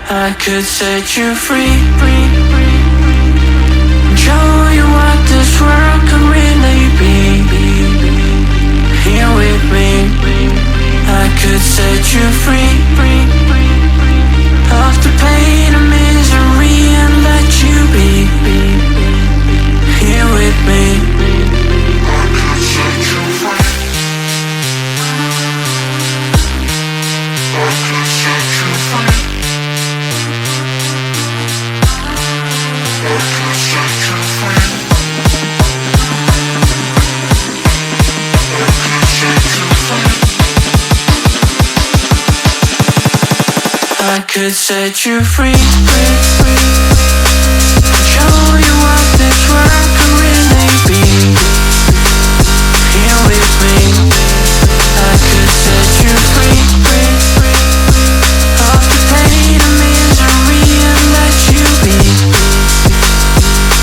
I could set you free. Show you what this world could really be. Here with me, I could set you free. Off the pain and misery and let you be. Here with me, I could set you free. I could set you free. I could set you free. I could set you free. I could set you free. Show you what this world could really be. Here with me, I could set you free. Off the pain and misery and let you be.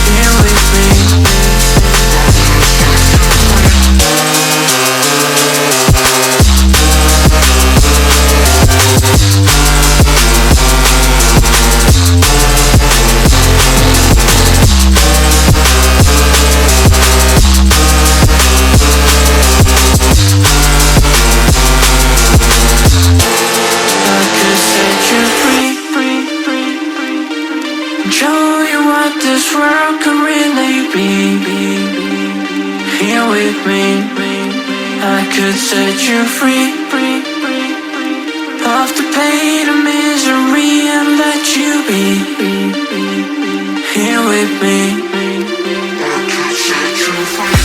Here with me, show you what this world could really be. Here with me, I could set you free. Off the pain and misery and let you be. Here with me, I could set you free.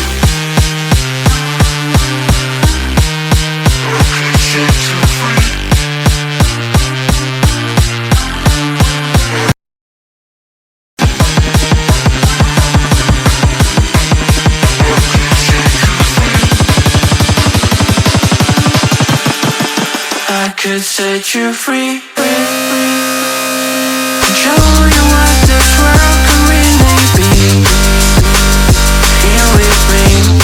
I could set you free. I could set you free.